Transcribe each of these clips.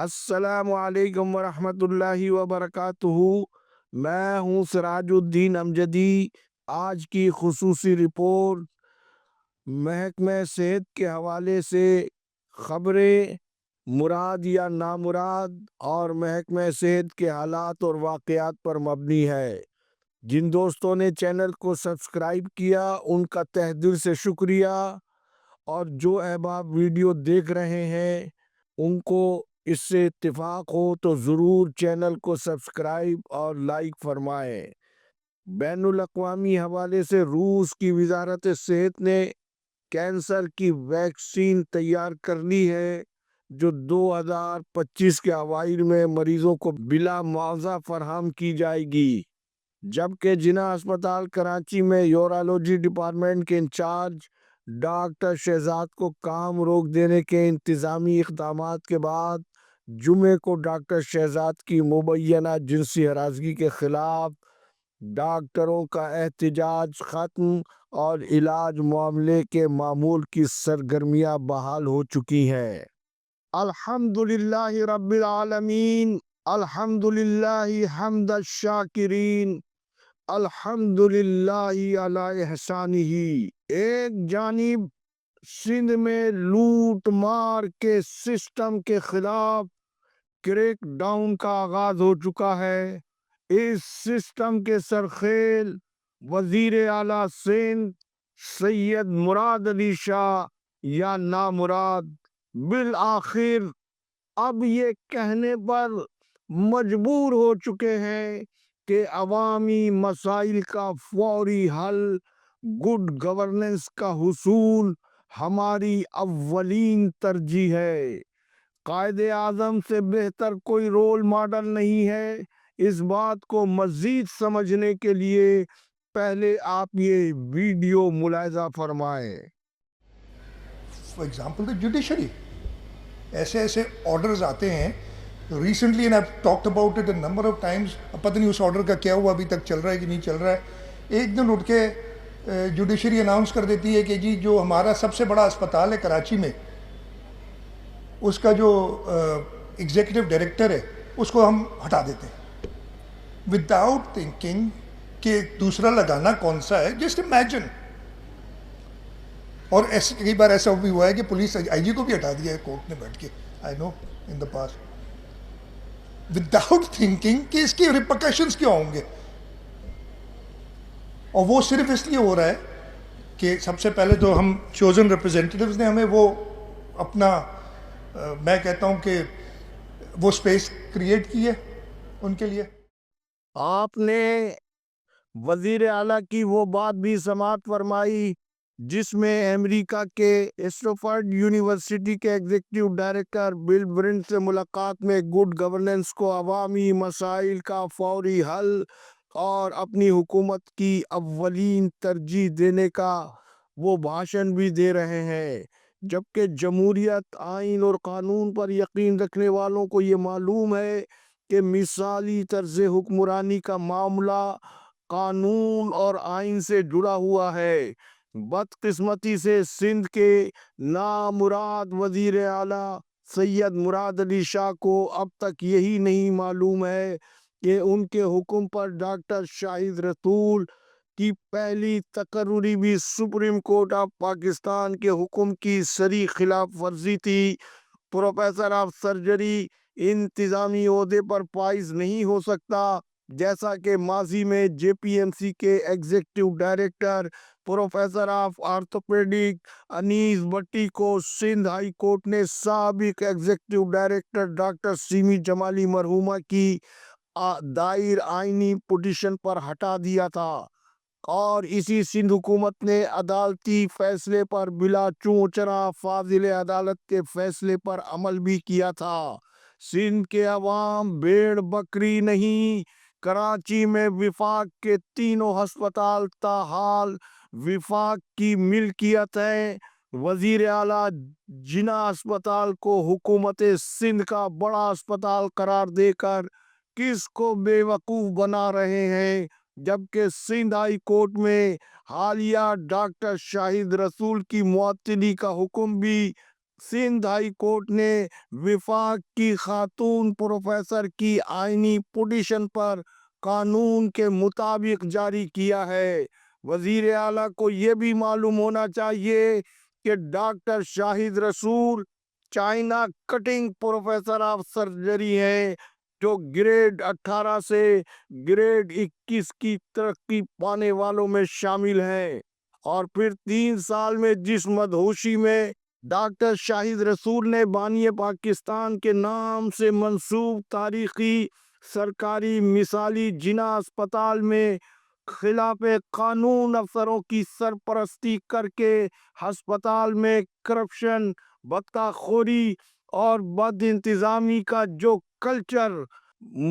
السلام علیکم ورحمۃ اللہ وبرکاتہ۔ میں ہوں سراج الدین امجدی۔ آج کی خصوصی رپورٹ محکمہ صحت کے حوالے سے خبریں مراد یا نامراد اور محکمہ صحت کے حالات اور واقعات پر مبنی ہے۔ جن دوستوں نے چینل کو سبسکرائب کیا ان کا تہ دل سے شکریہ، اور جو احباب ویڈیو دیکھ رہے ہیں ان کو اس سے اتفاق ہو تو ضرور چینل کو سبسکرائب اور لائک فرمائیں۔ بین الاقوامی حوالے سے روس کی وزارت صحت نے کینسر کی ویکسین تیار کر لی ہے، جو 2025 کے اوائل میں مریضوں کو بلا معاوضہ فراہم کی جائے گی، جبکہ جناح اسپتال کراچی میں یورولوجی ڈپارٹمنٹ کے انچارج ڈاکٹر شہزاد کو کام روک دینے کے انتظامی اقدامات کے بعد جمعے کو ڈاکٹر شہزاد کی مبینہ جنسی ہراسگی کے خلاف ڈاکٹروں کا احتجاج ختم اور علاج معاملے کے معمول کی سرگرمیاں بحال ہو چکی ہیں۔ الحمدللہ رب العالمین، الحمدللہ حمد الشاکرین، الحمدللہ علی احسانہ۔ ایک جانب سندھ میں لوٹ مار کے سسٹم کے خلاف کریک ڈاؤن کا آغاز ہو چکا ہے۔ اس سسٹم کے سرخیل وزیر اعلیٰ سندھ سید مراد علی شاہ یا نامراد بالآخر اب یہ کہنے پر مجبور ہو چکے ہیں کہ عوامی مسائل کا فوری حل، گڈ گورننس کا حصول ہماری اولین ترجیح ہے۔ قائد اعظم سے بہتر کوئی رول ماڈل نہیں ہے۔ اس بات کو مزید سمجھنے کے لیے پہلے آپ یہ ویڈیو ملاحظہ فرمائیں۔ فار ایگزامپل دا جوڈیشری، ایسے آرڈرز آتے ہیں recently, and I talked about it a number of Times, پتہ نہیں اس آرڈر کا کیا ہوا، ابھی تک چل رہا ہے کہ نہیں چل رہا ہے۔ ایک دن اٹھ کے جوڈیشری اناؤنس کر دیتی ہے کہ جی جو ہمارا سب سے بڑا اسپتال ہے کراچی میں، اس کا جو ایگزیکٹو ڈائریکٹر ہے اس کو ہم ہٹا دیتے ہیں، وداؤٹ تھنکنگ کہ دوسرا لگانا کون سا ہے۔ Just imagine. اور ایسے کئی بار ایسا بھی ہوا ہے کہ پولیس آئی جی کو بھی ہٹا دیا ہے کورٹ نے بیٹھ کے، آئی نو ان دا پاسٹ، وداؤٹ تھنکنگ کہ اس کے ریپرکشنز کیا ہوں گے۔ اور وہ صرف اس لیے ہو رہا ہے کہ سب سے پہلے تو ہم چوزن ریپرزینٹیوز نے ہمیں وہ اپنا میں کہتا ہوں کہ وہ اسپیس کریٹ کی ہے ان کے لیے۔ آپ نے وزیر اعلیٰ کی وہ بات بھی سماعت فرمائی جس میں امریکہ کے اسٹینفورڈ یونیورسٹی کے ایگزیکٹو ڈائریکٹر بل برنٹ سے ملاقات میں گڈ گورننس کو عوامی مسائل کا فوری حل اور اپنی حکومت کی اولین ترجیح دینے کا وہ بھاشن بھی دے رہے ہیں، جبکہ جمہوریت، آئین اور قانون پر یقین رکھنے والوں کو یہ معلوم ہے کہ مثالی طرز حکمرانی کا معاملہ قانون اور آئین سے جڑا ہوا ہے۔ بدقسمتی سے سندھ کے نامراد وزیر اعلیٰ سید مراد علی شاہ کو اب تک یہی نہیں معلوم ہے کہ ان کے حکم پر ڈاکٹر شاہد رسول کی پہلی تقرری بھی سپریم کورٹ آف پاکستان کے حکم کی صریح خلاف ورزی تھی۔ پروفیسر آف سرجری انتظامی عہدے پر فائز نہیں ہو سکتا، جیسا کہ ماضی میں جے پی ایم سی کے executive director professor of orthopedic Anees Batti کو سندھ ہائی کورٹ نے سابق executive director doctor Seemi Jamali مرحومہ کی دائر آئینی پٹیشن پر ہٹا دیا تھا، اور اسی سندھ حکومت نے عدالتی فیصلے پر بلا چوں چرا فاضل عدالت کے فیصلے پر عمل بھی کیا تھا۔ سندھ کے عوام بھیڑ بکری نہیں۔ کراچی میں وفاق کے تینوں ہسپتال تاحال وفاق کی ملکیت ہے۔ وزیر اعلیٰ جناح اسپتال کو حکومت سندھ کا بڑا اسپتال قرار دے کر کس کو بے وقوف بنا رہے ہیں، جبکہ سندھ ہائی کورٹ میں حالیہ ڈاکٹر شاہد رسول کی معطلی کا حکم بھی سندھ ہائی کورٹ نے وفاق کی خاتون پروفیسر کی آئینی پوزیشن پر قانون کے مطابق جاری کیا ہے۔ وزیر اعلیٰ کو یہ بھی معلوم ہونا چاہیے کہ ڈاکٹر شاہد رسول China cutting professor of surgery ہیں، جو گریڈ 18 سے گریڈ 21 کی ترقی پانے والوں میں شامل ہیں، اور پھر 3 سال میں جس مدہوشی میں ڈاکٹر شاہد رسول نے بانی پاکستان کے نام سے منسوب تاریخی سرکاری مثالی جناح اسپتال میں خلاف قانون افسروں کی سرپرستی کر کے ہسپتال میں کرپشن، بدکاخوری اور بد انتظامی کا جو کلچر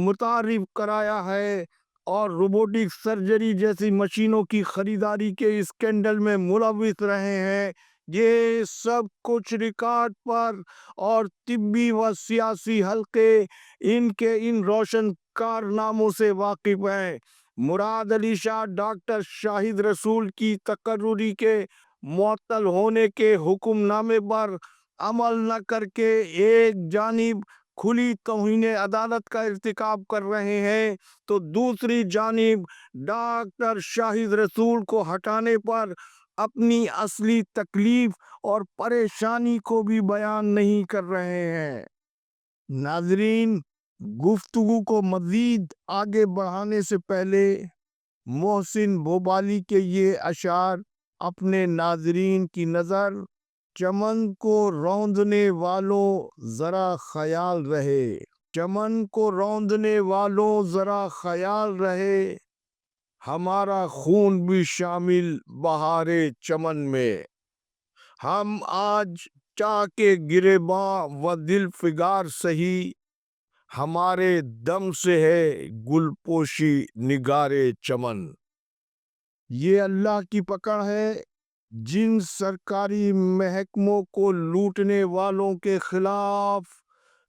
متعارف کرایا ہے، اور روبوٹک سرجری جیسی مشینوں کی خریداری کے اسکینڈل میں ملوث رہے ہیں، یہ سب کچھ ریکارڈ پر، اور طبی و سیاسی حلقے ان کے ان روشن کارناموں سے واقف ہیں۔ مراد علی شاہ ڈاکٹر شاہد رسول کی تقرری کے معطل ہونے کے حکم نامے پر عمل نہ کر کے ایک جانب کھلی توہین عدالت کا ارتکاب کر رہے ہیں، تو دوسری جانب ڈاکٹر شاہد رسول کو ہٹانے پر اپنی اصلی تکلیف اور پریشانی کو بھی بیان نہیں کر رہے ہیں۔ ناظرین، گفتگو کو مزید آگے بڑھانے سے پہلے محسن بھوپالی کے یہ اشعار اپنے ناظرین کی نظر: چمن کو روندنے والوں ذرا خیال رہے، چمن کو روندنے والوں ذرا خیال رہے، ہمارا خون بھی شامل بہار چمن میں، ہم آج چاہ کے گریباں و دل فگار سہی، ہمارے دم سے ہے گل پوشی نگار چمن۔ یہ اللہ کی پکڑ ہے، جن سرکاری محکموں کو لوٹنے والوں کے خلاف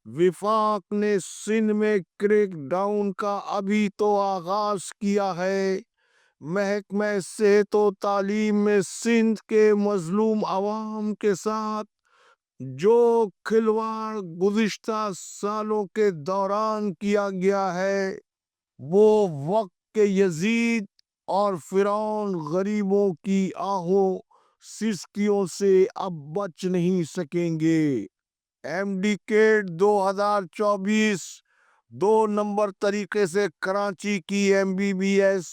وفاق نے سندھ میں کریک ڈاؤن کا ابھی تو آغاز کیا ہے۔ محکمہ صحت و تعلیم میں سندھ کے مظلوم عوام کے ساتھ جو کھلواڑ گزشتہ سالوں کے دوران کیا گیا ہے، وہ وقت کے یزید اور فرعون غریبوں کی آہوں سسکیوں سے اب بچ نہیں سکیں گے۔ ایمڈیکیٹ 2024 2 نمبر طریقے سے کراچی کی MBBS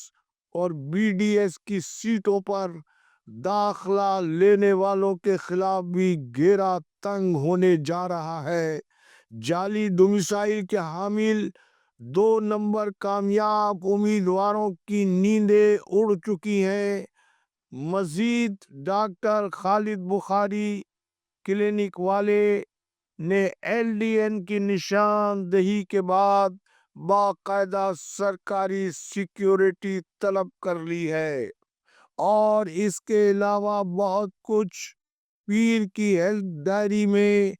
اور BDS کی سیٹوں پر داخلہ لینے والوں کے خلاف بھی گھیرا تنگ ہونے جا رہا ہے۔ جعلی ڈومیسائل کے حامل 2 نمبر کامیاب امیدواروں کی نیندیں اڑ چکی ہیں۔ مزید ڈاکٹر خالد بخاری کلینک والے نے LDN کی نشاندہی کے بعد باقاعدہ سرکاری سیکیورٹی طلب کر لی ہے، اور اس کے علاوہ بہت کچھ۔ پیر کی ہیلتھ ڈائری میں: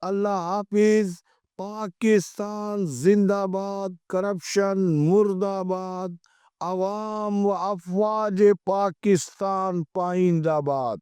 اللہ حافظ، پاکستان زندہ باد، کرپشن مرد آباد، عوام و افواج پاکستان پائندہ باد۔